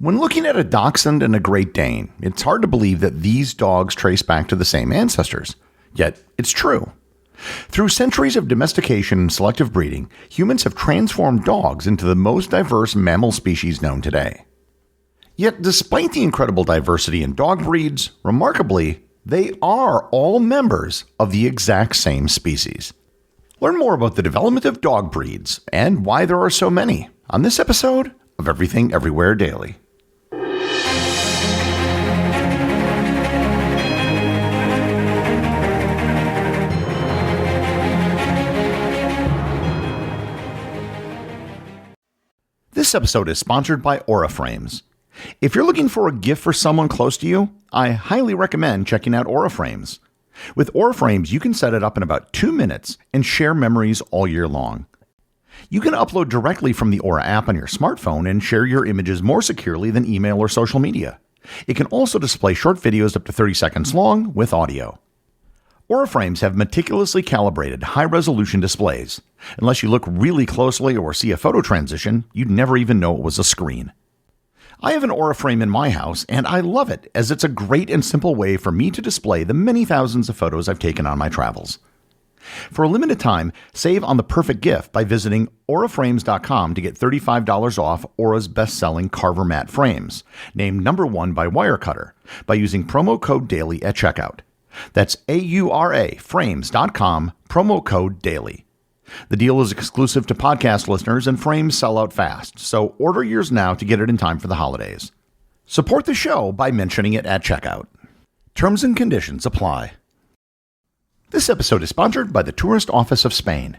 When looking at a dachshund and a Great Dane, it's hard to believe that these dogs trace back to the same ancestors. Yet, it's true. Through centuries of domestication and selective breeding, humans have transformed dogs into the most diverse mammal species known today. Yet, despite the incredible diversity in dog breeds, remarkably, they are all members of the exact same species. Learn more about the development of dog breeds and why there are so many on this episode of Everything Everywhere Daily. This episode is sponsored by Aura Frames. If you're looking for a gift for someone close to you, I highly recommend checking out Aura Frames. With Aura Frames, you can set it up in about 2 minutes and share memories all year long. You can upload directly from the Aura app on your smartphone and share your images more securely than email or social media. It can also display short videos up to 30 seconds long with audio. Aura Frames have meticulously calibrated high-resolution displays. Unless you look really closely or see a photo transition, you'd never even know it was a screen. I have an Aura frame in my house, and I love it as it's a great and simple way for me to display the many thousands of photos I've taken on my travels. For a limited time, save on the perfect gift by visiting auraframes.com to get $35 off Aura's best-selling Carver Mat frames, named #1 by Wirecutter, by using promo code DAILY at checkout. That's auraframes.com, promo code DAILY. The deal is exclusive to podcast listeners, and frames sell out fast, so order yours now to get it in time for the holidays. Support the show by mentioning it at checkout. Terms and conditions apply. This episode is sponsored by the Tourist Office of Spain.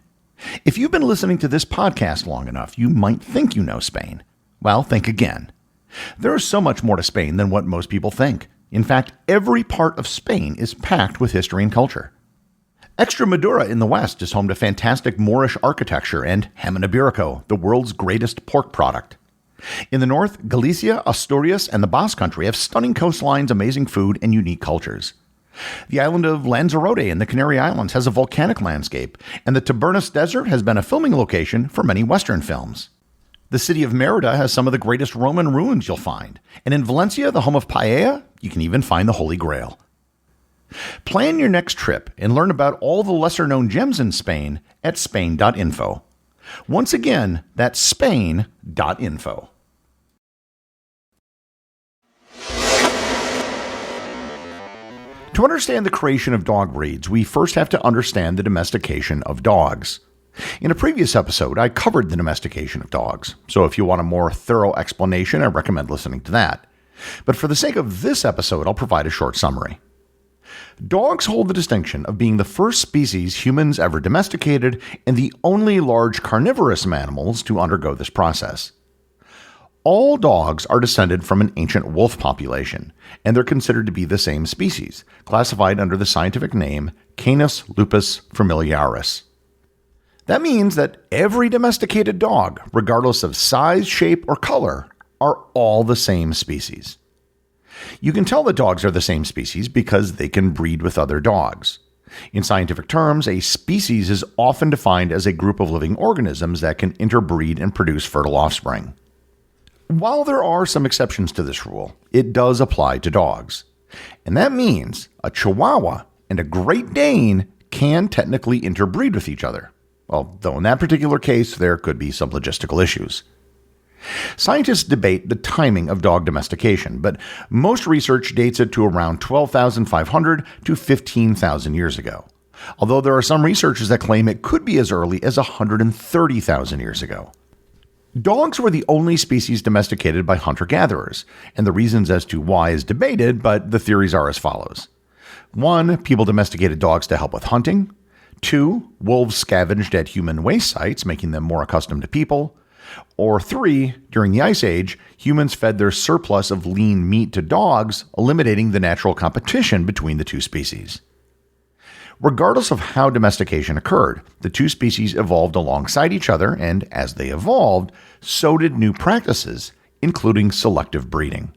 If you've been listening to this podcast long enough, you might think you know Spain. Well, think again. There is so much more to Spain than what most people think. In fact, every part of Spain is packed with history and culture. Extremadura in the west is home to fantastic Moorish architecture and Jamón Ibérico, the world's greatest pork product. In the north, Galicia, Asturias, and the Basque Country have stunning coastlines, amazing food, and unique cultures. The island of Lanzarote in the Canary Islands has a volcanic landscape, and the Tabernas Desert has been a filming location for many Western films. The city of Mérida has some of the greatest Roman ruins you'll find, and in Valencia, the home of paella, you can even find the Holy Grail. Plan your next trip and learn about all the lesser-known gems in Spain at Spain.info. Once again, that's Spain.info. To understand the creation of dog breeds, we first have to understand the domestication of dogs. In a previous episode, I covered the domestication of dogs, so if you want a more thorough explanation, I recommend listening to that. But for the sake of this episode, I'll provide a short summary. Dogs hold the distinction of being the first species humans ever domesticated and the only large carnivorous mammals to undergo this process. All dogs are descended from an ancient wolf population, and they're considered to be the same species, classified under the scientific name Canis lupus familiaris. That means that every domesticated dog, regardless of size, shape, or color, are all the same species. You can tell that dogs are the same species because they can breed with other dogs. In scientific terms, a species is often defined as a group of living organisms that can interbreed and produce fertile offspring. While there are some exceptions to this rule, it does apply to dogs. And that means a Chihuahua and a Great Dane can technically interbreed with each other. Although in that particular case, there could be some logistical issues. Scientists debate the timing of dog domestication, but most research dates it to around 12,500 to 15,000 years ago. Although there are some researchers that claim it could be as early as 130,000 years ago. Dogs were the only species domesticated by hunter-gatherers, and the reasons as to why is debated, but the theories are as follows. 1. People domesticated dogs to help with hunting. 2. Wolves scavenged at human waste sites, making them more accustomed to people. Or 3, during the Ice Age, humans fed their surplus of lean meat to dogs, eliminating the natural competition between the two species. Regardless of how domestication occurred, the two species evolved alongside each other, and as they evolved, so did new practices, including selective breeding.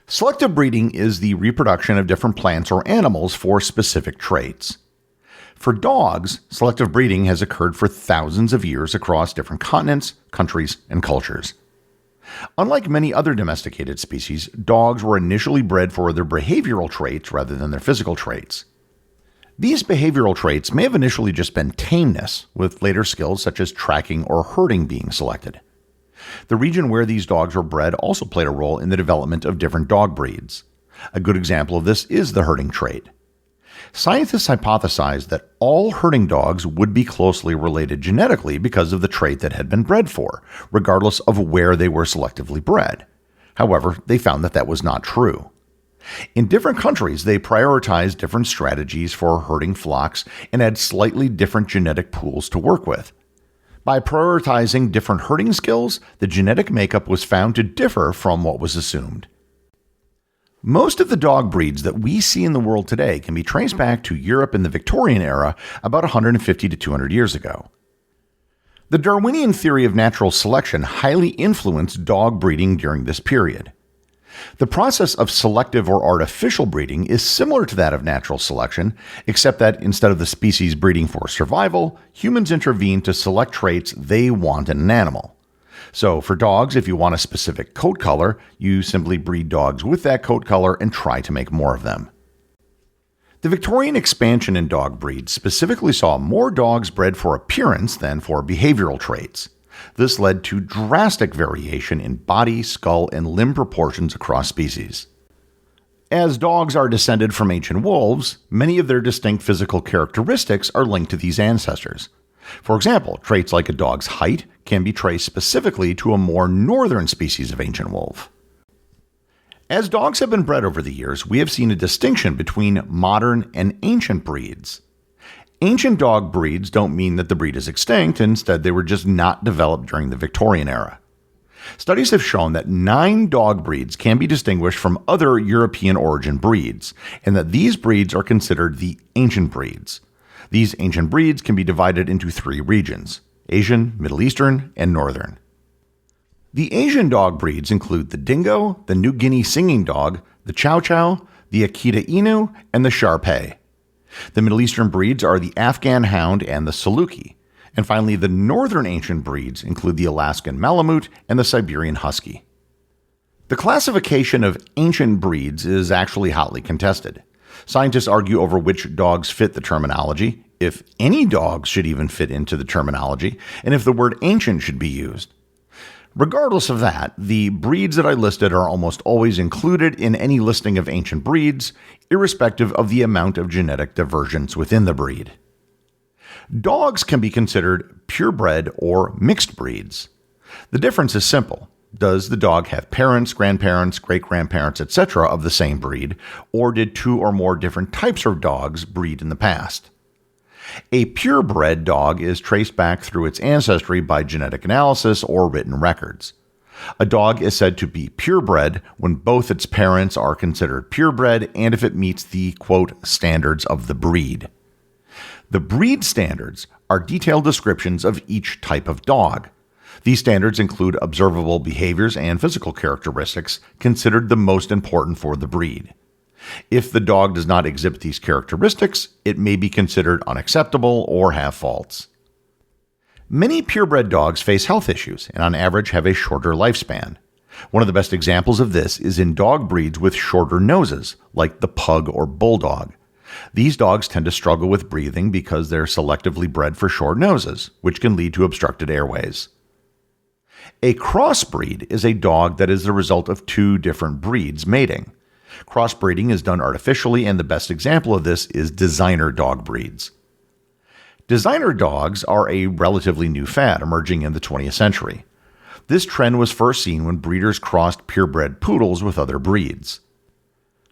Selective breeding is the reproduction of different plants or animals for specific traits. For dogs, selective breeding has occurred for thousands of years across different continents, countries, and cultures. Unlike many other domesticated species, dogs were initially bred for their behavioral traits rather than their physical traits. These behavioral traits may have initially just been tameness, with later skills such as tracking or herding being selected. The region where these dogs were bred also played a role in the development of different dog breeds. A good example of this is the herding trait. Scientists hypothesized that all herding dogs would be closely related genetically because of the trait that had been bred for, regardless of where they were selectively bred. However, they found that that was not true. In different countries, they prioritized different strategies for herding flocks and had slightly different genetic pools to work with. By prioritizing different herding skills, the genetic makeup was found to differ from what was assumed. Most of the dog breeds that we see in the world today can be traced back to Europe in the Victorian era about 150 to 200 years ago. The Darwinian theory of natural selection highly influenced dog breeding during this period. The process of selective or artificial breeding is similar to that of natural selection, except that instead of the species breeding for survival, humans intervene to select traits they want in an animal. So for dogs, if you want a specific coat color, you simply breed dogs with that coat color and try to make more of them. The Victorian expansion in dog breeds specifically saw more dogs bred for appearance than for behavioral traits. This led to drastic variation in body, skull, and limb proportions across species. As dogs are descended from ancient wolves, many of their distinct physical characteristics are linked to these ancestors. For example, traits like a dog's height can be traced specifically to a more northern species of ancient wolf. As dogs have been bred over the years, we have seen a distinction between modern and ancient breeds. Ancient dog breeds don't mean that the breed is extinct, instead they were just not developed during the Victorian era. Studies have shown that 9 dog breeds can be distinguished from other European origin breeds, and that these breeds are considered the ancient breeds. These ancient breeds can be divided into 3 regions: Asian, Middle Eastern, and Northern. The Asian dog breeds include the dingo, the New Guinea singing dog, the chow chow, the Akita Inu, and the Shar Pei. The Middle Eastern breeds are the Afghan hound and the Saluki. And finally, the northern ancient breeds include the Alaskan Malamute and the Siberian Husky. The classification of ancient breeds is actually hotly contested. Scientists argue over which dogs fit the terminology, if any dogs should even fit into the terminology, and if the word ancient should be used. Regardless of that, the breeds that I listed are almost always included in any listing of ancient breeds, irrespective of the amount of genetic divergence within the breed. Dogs can be considered purebred or mixed breeds. The difference is simple. Does the dog have parents, grandparents, great-grandparents, etc. of the same breed, or did 2 or more different types of dogs breed in the past? A purebred dog is traced back through its ancestry by genetic analysis or written records. A dog is said to be purebred when both its parents are considered purebred and if it meets the, quote, standards of the breed. The breed standards are detailed descriptions of each type of dog. These standards include observable behaviors and physical characteristics considered the most important for the breed. If the dog does not exhibit these characteristics, it may be considered unacceptable or have faults. Many purebred dogs face health issues and on average have a shorter lifespan. One of the best examples of this is in dog breeds with shorter noses, like the pug or bulldog. These dogs tend to struggle with breathing because they're selectively bred for short noses, which can lead to obstructed airways. A crossbreed is a dog that is the result of 2 different breeds mating. Crossbreeding is done artificially, and the best example of this is designer dog breeds. Designer dogs are a relatively new fad emerging in the 20th century. This trend was first seen when breeders crossed purebred poodles with other breeds.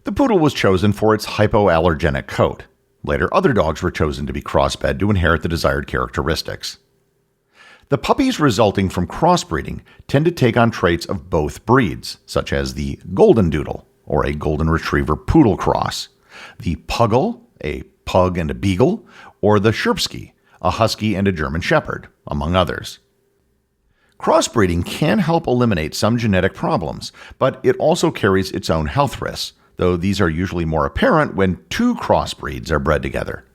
The poodle was chosen for its hypoallergenic coat. Later, other dogs were chosen to be crossbred to inherit the desired characteristics. The puppies resulting from crossbreeding tend to take on traits of both breeds, such as the golden doodle, or a golden retriever poodle cross, the puggle, a pug and a beagle, or the Sherpsky, a husky and a German shepherd, among others. Crossbreeding can help eliminate some genetic problems, but it also carries its own health risks, though these are usually more apparent when 2 crossbreeds are bred together.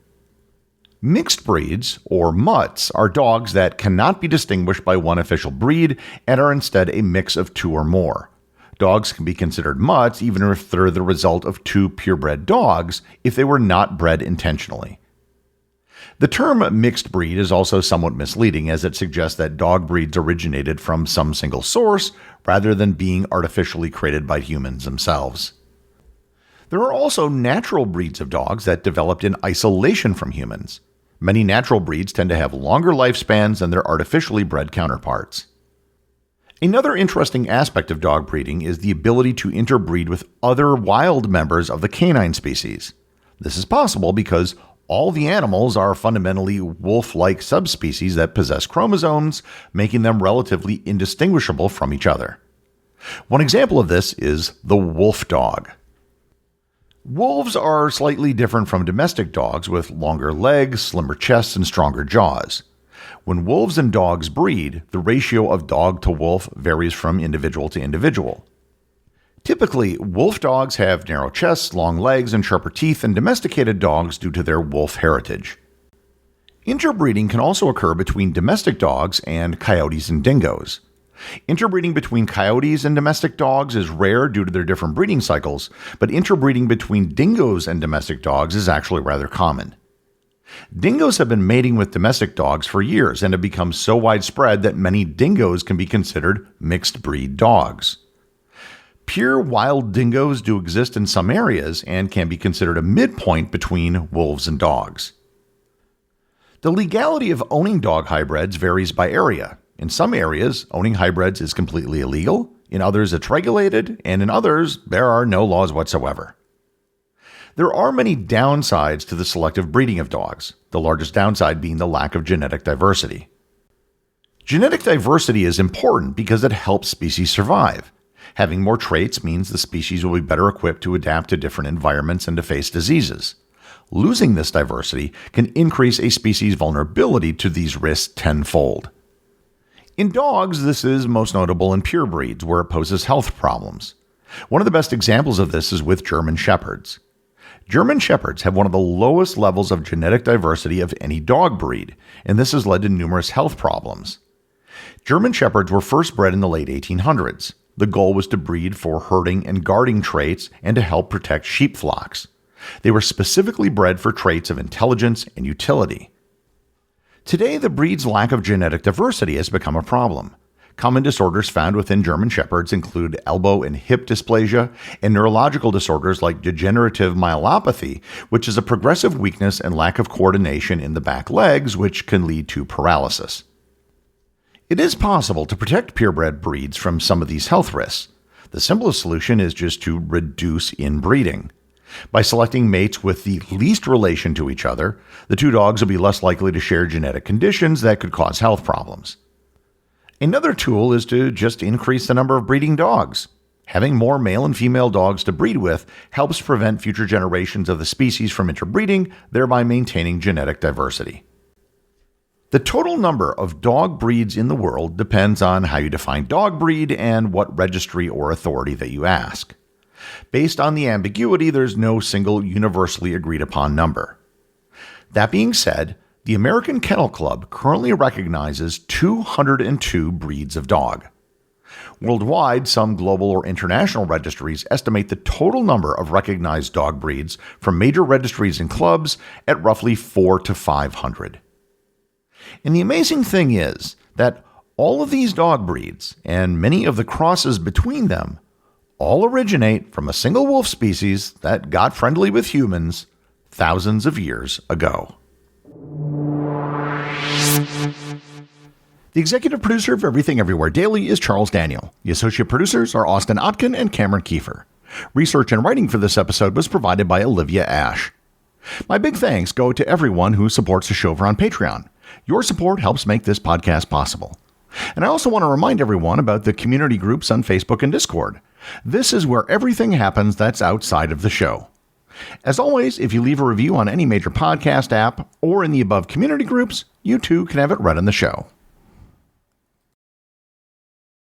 Mixed breeds, or mutts, are dogs that cannot be distinguished by one official breed and are instead a mix of two or more. Dogs can be considered mutts even if they're the result of two purebred dogs if they were not bred intentionally. The term mixed breed is also somewhat misleading, as it suggests that dog breeds originated from some single source rather than being artificially created by humans themselves. There are also natural breeds of dogs that developed in isolation from humans. Many natural breeds tend to have longer lifespans than their artificially bred counterparts. Another interesting aspect of dog breeding is the ability to interbreed with other wild members of the canine species. This is possible because all the animals are fundamentally wolf-like subspecies that possess chromosomes, making them relatively indistinguishable from each other. One example of this is the wolf dog. Wolves are slightly different from domestic dogs with longer legs, slimmer chests, and stronger jaws. When wolves and dogs breed, the ratio of dog to wolf varies from individual to individual. Typically, wolf dogs have narrow chests, long legs, and sharper teeth than domesticated dogs due to their wolf heritage. Interbreeding can also occur between domestic dogs and coyotes and dingoes. Interbreeding between coyotes and domestic dogs is rare due to their different breeding cycles, but interbreeding between dingoes and domestic dogs is actually rather common. Dingoes have been mating with domestic dogs for years and have become so widespread that many dingoes can be considered mixed breed dogs. Pure wild dingoes do exist in some areas and can be considered a midpoint between wolves and dogs. The legality of owning dog hybrids varies by area. In some areas, owning hybrids is completely illegal, in others it's regulated, and in others there are no laws whatsoever. There are many downsides to the selective breeding of dogs, the largest downside being the lack of genetic diversity. Genetic diversity is important because it helps species survive. Having more traits means the species will be better equipped to adapt to different environments and to face diseases. Losing this diversity can increase a species' vulnerability to these risks tenfold. In dogs, this is most notable in pure breeds, where it poses health problems. One of the best examples of this is with German Shepherds. German Shepherds have one of the lowest levels of genetic diversity of any dog breed, and this has led to numerous health problems. German Shepherds were first bred in the late 1800s. The goal was to breed for herding and guarding traits and to help protect sheep flocks. They were specifically bred for traits of intelligence and utility. Today, the breed's lack of genetic diversity has become a problem. Common disorders found within German Shepherds include elbow and hip dysplasia and neurological disorders like degenerative myelopathy, which is a progressive weakness and lack of coordination in the back legs, which can lead to paralysis. It is possible to protect purebred breeds from some of these health risks. The simplest solution is just to reduce inbreeding. By selecting mates with the least relation to each other, the two dogs will be less likely to share genetic conditions that could cause health problems. Another tool is to just increase the number of breeding dogs. Having more male and female dogs to breed with helps prevent future generations of the species from interbreeding, thereby maintaining genetic diversity. The total number of dog breeds in the world depends on how you define dog breed and what registry or authority that you ask. Based on the ambiguity, there's no single universally agreed upon number. That being said, the American Kennel Club currently recognizes 202 breeds of dog. Worldwide, some global or international registries estimate the total number of recognized dog breeds from major registries and clubs at roughly 400 to 500. And the amazing thing is that all of these dog breeds, and many of the crosses between them, all originate from a single wolf species that got friendly with humans thousands of years ago. The executive producer of Everything Everywhere Daily is Charles Daniel. The associate producers are Austin Oetken and Cameron Kieffer. Research and writing for this episode was provided by Olivia Ash. My big thanks go to everyone who supports the show over on Patreon. Your support helps make this podcast possible. And I also want to remind everyone about the community groups on Facebook and Discord. This is where everything happens that's outside of the show. As always, if you leave a review on any major podcast app or in the above community groups, you too can have it read on the show.